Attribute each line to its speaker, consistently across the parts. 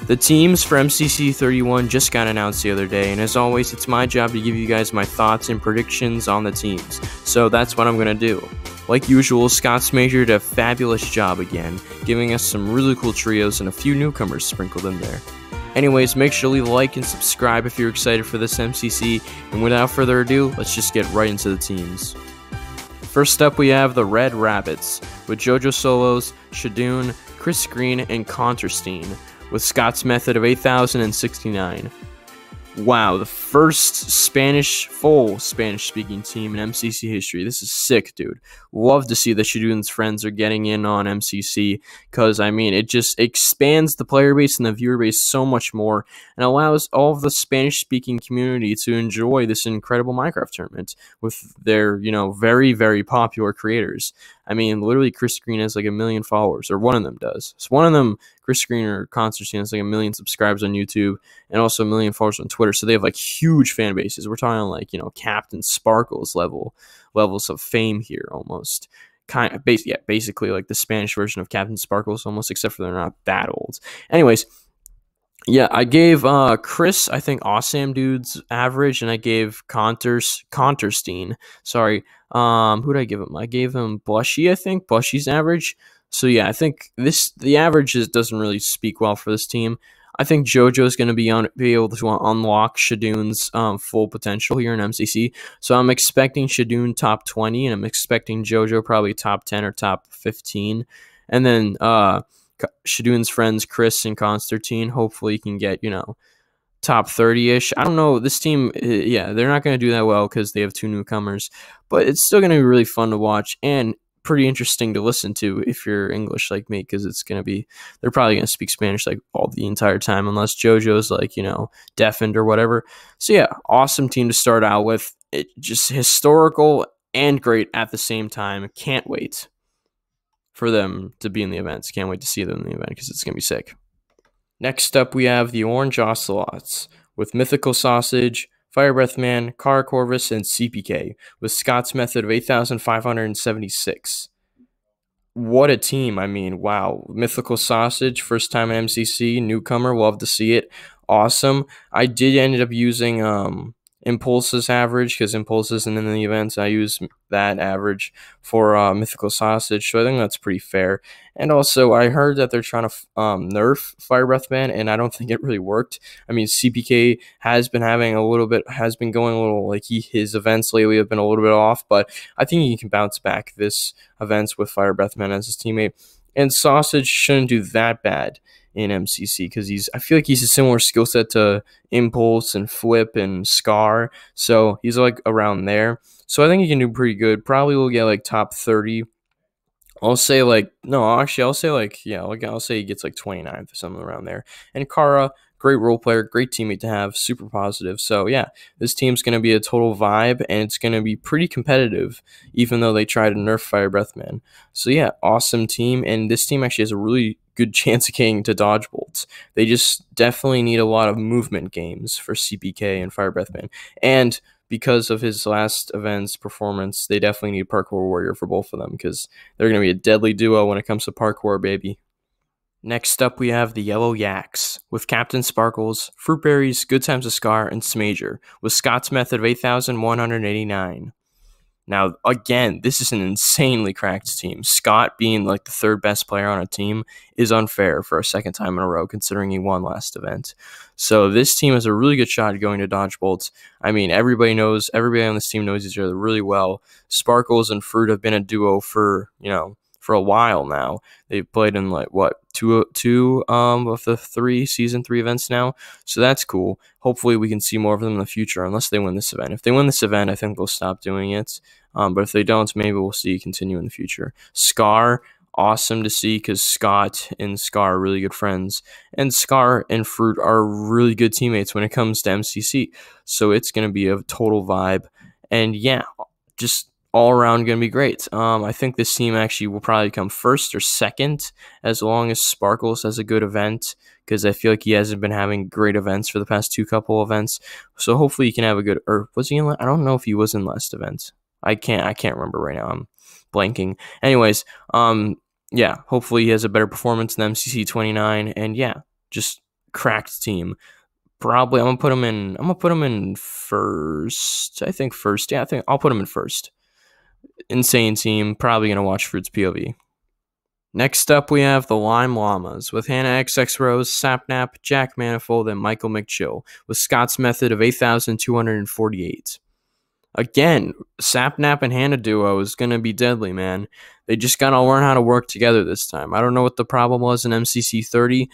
Speaker 1: The teams for MCC 31 just got announced the other day, and as always, it's my job to give you guys my thoughts and predictions on the teams, so that's what I'm going to do. Like usual, Scott's Major did a fabulous job again, giving us some really cool trios and a few newcomers sprinkled in there. Anyways, make sure to leave a like and subscribe if you're excited for this MCC, and without further ado, let's just get right into the teams. First up, we have the Red Rabbits, with JoJo Solos, Shadoon, Chris Green, and Conterstein, with Scott's method of 8,069. Wow, the first full Spanish-speaking team in MCC history. This is sick, dude. Love to see the Shadoon's friends are getting in on MCC, because, I mean, it just expands the player base and the viewer base so much more, and allows all of the Spanish-speaking community to enjoy this incredible Minecraft tournament with their, very, very popular creators. I mean, literally, Chris Green has like 1 million followers, or one of them does. So one of them, Chris Green or Constantine, has like 1 million subscribers on YouTube and also 1 million followers on Twitter. So they have like huge fan bases. We're talking like, Captain Sparkles levels of fame here almost. Basically like the Spanish version of Captain Sparkles almost, except for they're not that old. Anyways, yeah, I gave Chris, I think, Awesome Dude's average, and I gave Conterstein, sorry, who did I give him? I gave him Blushy, I think, Blushy's average. So yeah, I think the average doesn't really speak well for this team. I think JoJo's going to be able to unlock Shadoon's full potential here in MCC. So I'm expecting Shadoon top 20, and I'm expecting JoJo probably top 10 or top 15. And then Shadoon's friends, Chris and Constantine, hopefully can get, top 30-ish. I don't know. This team, yeah, they're not going to do that well because they have 2 newcomers. But it's still going to be really fun to watch and pretty interesting to listen to if you're English like me, because it's going to be, they're probably going to speak Spanish like all the entire time unless JoJo's like, deafened or whatever. So yeah, awesome team to start out with. It just historical and great at the same time. Can't wait for them to be in the events. Can't wait to see them in the event because it's going to be sick. Next up, we have the Orange Ocelots with Mythical Sausage, Firebreath Man, Car Corvus, and CPK with Scott's method of 8,576. What a team. I mean, wow. Mythical Sausage, first time in MCC, newcomer, love to see it. Awesome. I did end up using Impulse's average, because Impulse isn't in the events. I use that average for Mythical Sausage, so I think that's pretty fair. And also, I heard that they're trying to nerf Firebreath Man, and I don't think it really worked. I mean, CPK has been going a little, like, his events lately have been a little bit off, but I think he can bounce back this events with Firebreath Man as his teammate. And Sausage shouldn't do that bad in MCC, because I feel like he's a similar skill set to Impulse and Flip and Scar, so he's like around there. So I think he can do pretty good. Probably will get like top 30. I'll say he gets like 29th or something around there. And Kara, great role player, great teammate to have, super positive. So yeah, this team's going to be a total vibe, and it's going to be pretty competitive, even though they try to nerf Firebreath Man. So yeah, awesome team, and this team actually has a really good chance of getting to dodge bolts. They just definitely need a lot of movement games for CPK and Firebreath Man. And because of his last event's performance, they definitely need Parkour Warrior for both of them, because they're going to be a deadly duo when it comes to parkour, baby. Next up, we have the Yellow YAKS with Captain Sparkles, Fruitberries, GoodTimesWithScar, and Smager with Scott's method of 8,189. Now, again, this is an insanely cracked team. Scott being like the 3rd best player on a team is unfair for a 2nd time in a row, considering he won last event. So this team has a really good shot at going to dodge bolts. I mean, everybody on this team knows each other really well. Sparkles and Fruit have been a duo for a while now. They've played in like two of the season 3 events now, so that's cool. Hopefully we can see more of them in the future, unless they win this event. If they win this event, I think they'll stop doing it, but if they don't, maybe we'll see it continue in the future. Scar, awesome to see, because Scott and Scar are really good friends, and Scar and Fruit are really good teammates when it comes to MCC, so it's going to be a total vibe. And yeah, just all around going to be great. I think this team actually will probably come 1st or 2nd, as long as Sparkles has a good event, because I feel like he hasn't been having great events for the past 2 couple events. So hopefully he can have a good, or was he in, I don't know if he was in last event. I can't remember right now. I'm blanking. Anyways, yeah, hopefully he has a better performance than MCC 29, and yeah, just cracked team. Probably I'm gonna put him in. I'm gonna put him in first. I think first. Yeah, I think I'll put him in first. Insane team. Probably gonna watch Fruit's POV. Next up, we have the LLAMAS with Hannah XX Rose, Sapnap, Jack Manifold, and Michael McChill with Scott's method of 8,248. Again, Sapnap and Hannah duo is going to be deadly, man. They just got to learn how to work together this time. I don't know what the problem was in MCC 30,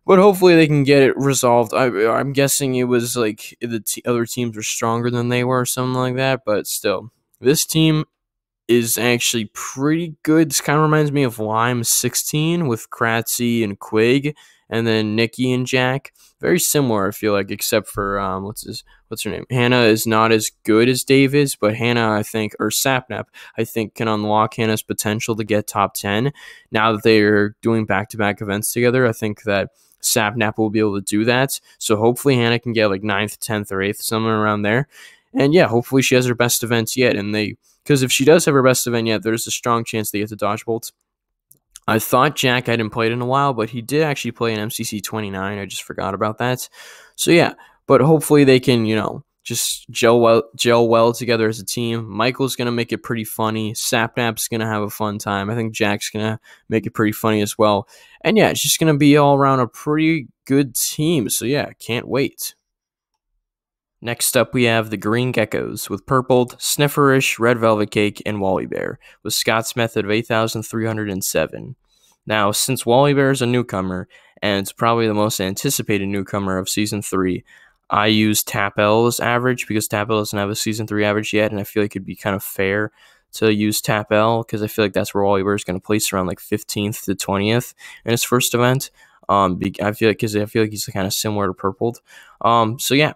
Speaker 1: but hopefully they can get it resolved. I'm guessing it was like the other teams were stronger than they were or something like that, but still. This team is actually pretty good. This kind of reminds me of Lime 16 with Kratzy and Quig, and then Nikki and Jack. Very similar, I feel like, except for what's her name? Hannah is not as good as Dave is, but Hannah, I think, or Sapnap, I think, can unlock Hannah's potential to get top 10. Now that they're doing back-to-back events together, I think that Sapnap will be able to do that. So hopefully Hannah can get like 9th, 10th, or 8th, somewhere around there. And yeah, hopefully she has her best events yet, and because if she does have her best event yet, there's a strong chance they get to dodge bolts. I thought Jack hadn't played in a while, but he did actually play in MCC 29. I just forgot about that. So yeah, but hopefully they can, just gel well together as a team. Michael's going to make it pretty funny. Sapnap's going to have a fun time. I think Jack's going to make it pretty funny as well. And yeah, it's just going to be all around a pretty good team. So yeah, can't wait. Next up, we have the Green GECKOS with Purpled, Snifferish, Red Velvet Cake, and Wally Bear with Scott's method of 8,307. Now, since Wally Bear is a newcomer, and it's probably the most anticipated newcomer of Season 3, I use TapL's average because TapL doesn't have a Season 3 average yet, and I feel like it'd be kind of fair to use TapL because I feel like that's where Wally Bear is going to place around like 15th to 20th in his first event. I feel like he's kind of similar to Purpled. So yeah.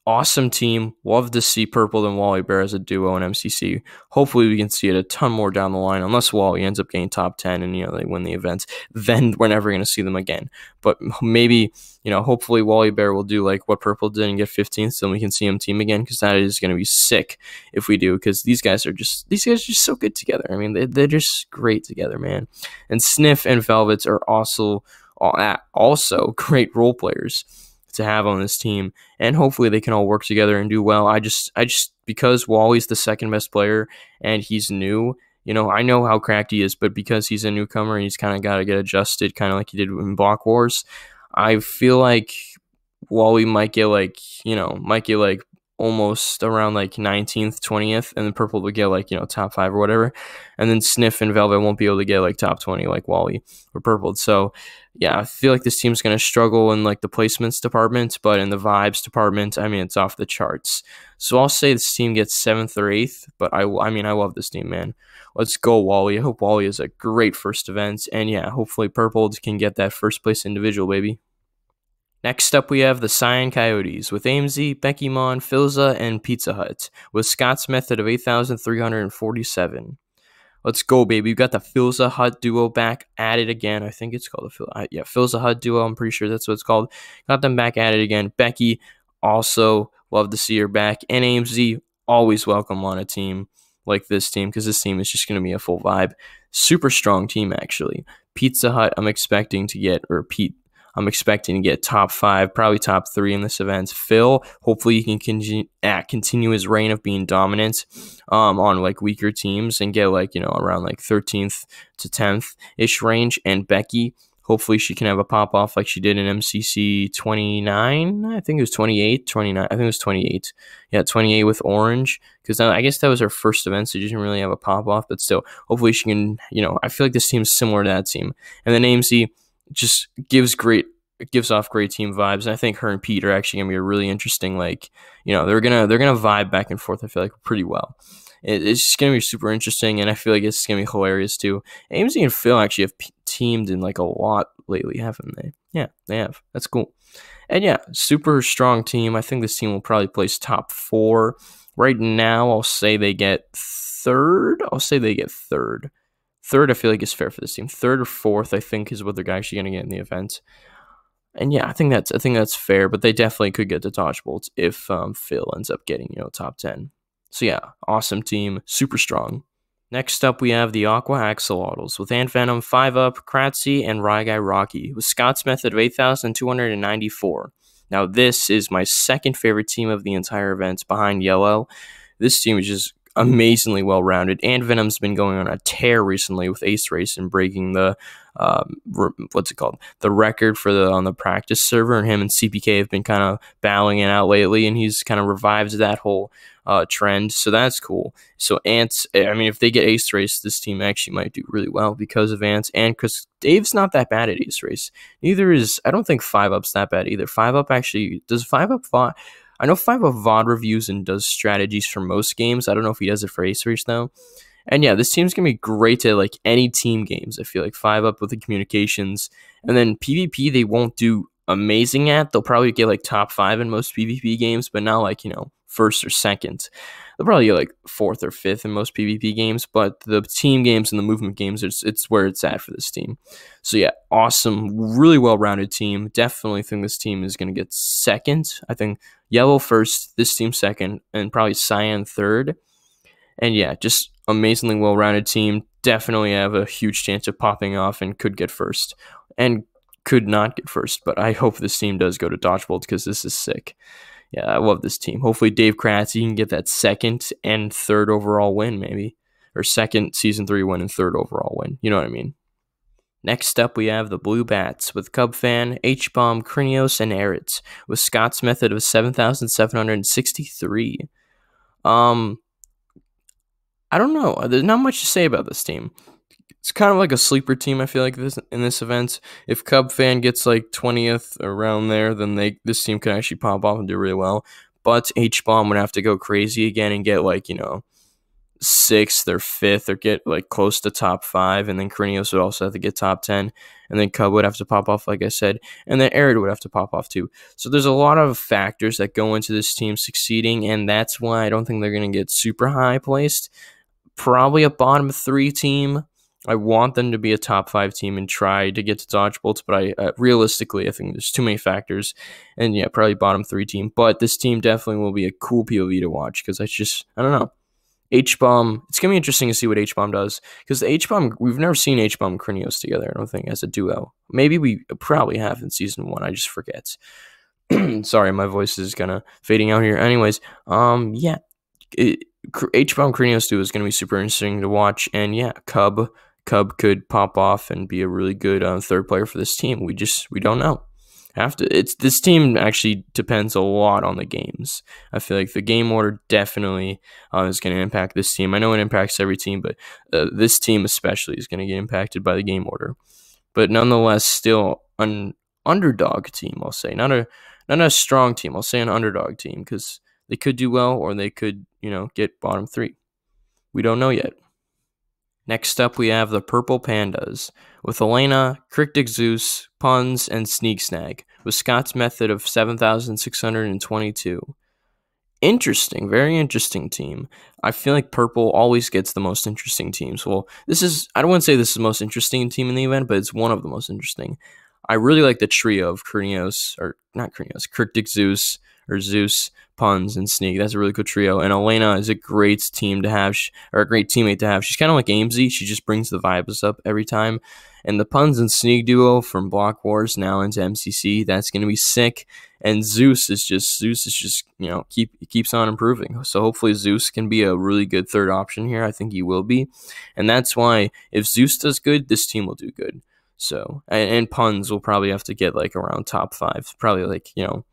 Speaker 1: Awesome team. Love to see Purple and Wally Bear as a duo in MCC. Hopefully we can see it a ton more down the line, unless Wally ends up getting top 10 and they win the events. Then we're never going to see them again. But maybe, hopefully Wally Bear will do like what Purple did and get 15th, so we can see him team again, because that is going to be sick if we do, because these guys are just so good together. I mean, they're just great together, man. And Sniff and Velvets are also great role players to have on this team, and hopefully they can all work together and do well. I just because Wally's the second best player and he's new, I know how cracked he is, but because he's a newcomer and he's kind of got to get adjusted, kind of like he did in Block Wars, I feel like Wally might get almost around like 19th, 20th, and then Purple will get like, top 5 or whatever. And then Sniff and Velvet won't be able to get like top 20 like Wally or Purple. So yeah, I feel like this team's going to struggle in like the placements department, but in the vibes department, I mean, it's off the charts. So I'll say this team gets 7th or 8th, but I love this team, man. Let's go, Wally. I hope Wally is a great first event. And yeah, hopefully Purple can get that first place individual, baby. Next up, we have the CYAN Coyotes with AMZ, Becky Mon, Philza, and PeteZahHutt with Scott's method of 8,347. Let's go, baby. We got the PeteZahHutt duo back at it again. I think it's called the PeteZahHutt duo. I'm pretty sure that's what it's called. Got them back at it again. Becky, also love to see her back. And AMZ, always welcome on a team like this team, because this team is just going to be a full vibe. Super strong team, actually. PeteZahHutt, I'm expecting to get top 5, probably top 3 in this event. Phil, hopefully he can continue his reign of being dominant on like weaker teams and get like, around like 13th to 10th ish range. And Becky, hopefully she can have a pop off like she did in MCC 29. I think it was 28, 29. I think it was 28. Yeah, 28 with Orange, because I guess that was her first event, so she didn't really have a pop off. But still, hopefully she can. I feel like this team's similar to that team. And then AMC just gives off great team vibes, and I think her and Pete are actually gonna be a really interesting, like, they're gonna vibe back and forth, I feel like, pretty well. It's just gonna be super interesting, and I feel like it's gonna be hilarious too. AMZ and Phil actually have teamed in like a lot lately, haven't they? Yeah, they have. That's cool. And yeah, super strong team. I think this team will probably place top 4 right now. I'll say they get 3rd. Third, I feel like is fair for this team. 3rd or 4th, I think, is what they're actually going to get in the event. And yeah, I think that's fair, but they definitely could get to dodge bolts if Phil ends up getting top 10. So yeah, awesome team, super strong. Next up, we have the AQUA AXOLOTLS with Antvenom 5-up, Kratzy, and Ryguy Rocky with Scott's method of 8,294. Now, this is my second favorite team of the entire event behind Yellow. This team is just amazingly well-rounded. Antvenom's been going on a tear recently with Ace Race and breaking the the record for on the practice server, and him and CPK have been kind of battling it out lately, and he's kind of revived that whole trend, so that's cool. So Ants, I mean, if they get Ace Race, this team actually might do really well because of Ants, and because Dave's not that bad at Ace Race. Neither is, I don't think 5-up's that bad either. 5-up actually, does 5-up VOD, I know 5-up VOD reviews and does strategies for most games. I don't know if he does it for Ace Race though. And yeah, this team's going to be great at like any team games. I feel like 5-up with the communications. And then PvP, they won't do amazing at. They'll probably get like top 5 in most PvP games, but not like, you know, first or second. They'll probably get like 4th or 5th in most PvP games, but the team games and the movement games, it's where it's at for this team. So yeah, awesome, really well-rounded team. Definitely think this team is going to get second. I think Yellow first, this team second, and probably CYAN third. And yeah, just amazingly well-rounded team. Definitely have a huge chance of popping off and could get first. And could not get first, but I hope this team does go to Dodgeball because this is sick. Yeah, I love this team. Hopefully Dave Kratzy can get that second and third overall win, maybe. Or second Season 3 win and third overall win. You know what I mean? Next up, we have the Blue Bats with Cubfan, Hbomb, Krinios, and Aritz with Scott's method of 7,763. I don't know. There's not much to say about this team. It's kind of like a sleeper team, I feel like, in this event. If Cubfan gets like 20th around there, then this team can actually pop off and do really well. But Hbomb would have to go crazy again and get like, you know, 6th or 5th or get like close to top 5. And then Krinios would also have to get top 10. And then Cub would have to pop off, like I said. And then Arid would have to pop off too. So there's a lot of factors that go into this team succeeding. And that's why I don't think they're going to get super high placed. Probably a bottom 3 team. I want them to be a top 5 team and try to get to Dodgebolts, but I realistically, I think there's too many factors. And yeah, probably bottom 3 team. But this team definitely will be a cool POV to watch because I don't know. Hbomb, it's going to be interesting to see what Hbomb does because the Hbomb, we've never seen Hbomb and Krinios together, I don't think, as a duo. Maybe we probably have in Season 1, I just forget. Sorry, my voice is kind of fading out here. Anyways, yeah. Hbomb Krinios duo is going to be super interesting to watch, and yeah, Cub could pop off and be a really good third player for this team. We don't know. This team actually depends a lot on the games. I feel like the game order definitely is going to impact this team. I know it impacts every team, but this team especially is going to get impacted by the game order. But nonetheless, still an underdog team, I'll say. Not a strong team. I'll say an underdog team because they could do well or they could, you know, get bottom 3. We don't know yet. Next up, we have the Purple Pandas with Elena, Cryptic Zeus, Punz, and Sneegsnag with Scott's method of 7,622. Interesting, very interesting team. I feel like Purple always gets the most interesting teams. Well, I don't want to say this is the most interesting team in the event, but it's one of the most interesting. I really like the trio of Cryptic Zeus, or Zeus, Punz, and Sneak. That's a really good trio. And Elena is a great team to have, or a great teammate to have. She's kind of like AMZ. She just brings the vibes up every time. And the Punz and Sneak duo from Block Wars now into MCC, that's going to be sick. And Zeus is just, you know, keeps on improving. So hopefully Zeus can be a really good third option here. I think he will be. And that's why if Zeus does good, this team will do good. So, and Punz will probably have to get like around top 5. Probably like, you know,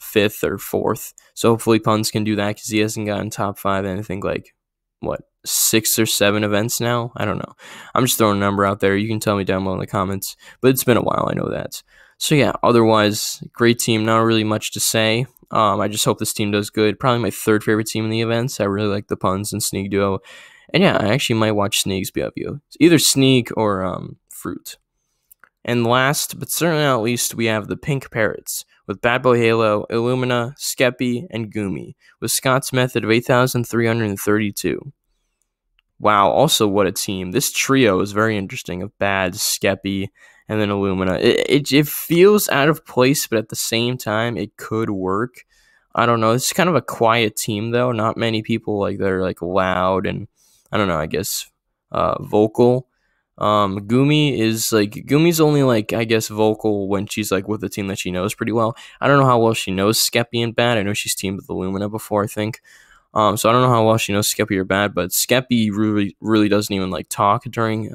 Speaker 1: 5th or 4th. So hopefully Punz can do that because he hasn't gotten top 5 in I think like what 6 or 7 events now. I don't know. I'm just throwing a number out there. You can tell me down below in the comments. But it's been a while. I know that. So yeah. Otherwise, great team. Not really much to say. I just hope this team does good. Probably my 3rd favorite team in the events. I really like the Punz and Sneak duo. And yeah, I actually might watch Sneak's BW. It's either Sneak or Fruit. And last, but certainly not least, we have the Pink Parrots with Bad Boy Halo, Illumina, Skeppy, and Goomy with Scott's method of 8,332. Wow, also what a team. This trio is very interesting of Bad, Skeppy, and then Illumina. It feels out of place, but at the same time, it could work. I don't know. It's kind of a quiet team, though. Not many people, like, they're, like, loud, and I don't know, I guess vocal. Gumi's only like, I guess, vocal when she's like with a team that she knows pretty well. I don't know how well she knows Skeppy and Bad. I know she's teamed with Illumina before, I think. So I don't know how well she knows Skeppy or Bad, but Skeppy really doesn't even like talk during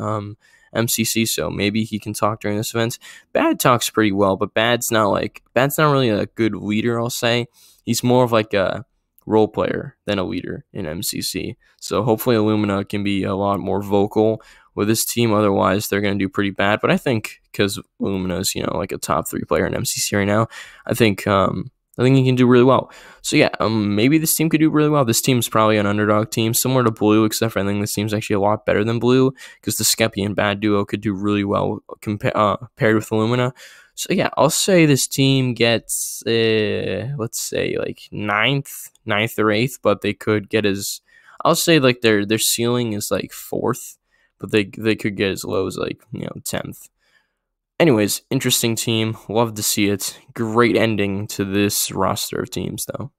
Speaker 1: MCC, so maybe he can talk during this event. Bad talks pretty well, but Bad's not really a good leader, I'll say. He's more of like a role player than a leader in MCC. So hopefully Illumina can be a lot more vocal with this team. Otherwise, they're going to do pretty bad. But I think because Illumina is, like a top 3 player in MCC right now, I think he can do really well. So yeah, maybe this team could do really well. This team's probably an underdog team, similar to Blue, except for I think this team's actually a lot better than Blue, because the Skeppy and Bad duo could do really well paired with Illumina. So yeah, I'll say this team gets, let's say like 9th or 8th, but they could get I'll say like their ceiling is like 4th, but they could get as low as like 10th. Anyways, interesting team. Love to see it. Great ending to this roster of teams, though.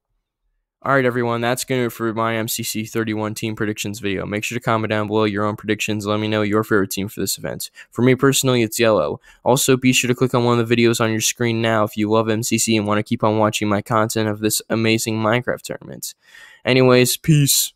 Speaker 1: Alright, everyone, that's going to do it for my MCC 31 team predictions video. Make sure to comment down below your own predictions. Let me know your favorite team for this event. For me personally, it's yellow. Also, be sure to click on one of the videos on your screen now if you love MCC and want to keep on watching my content of this amazing Minecraft tournament. Anyways, peace.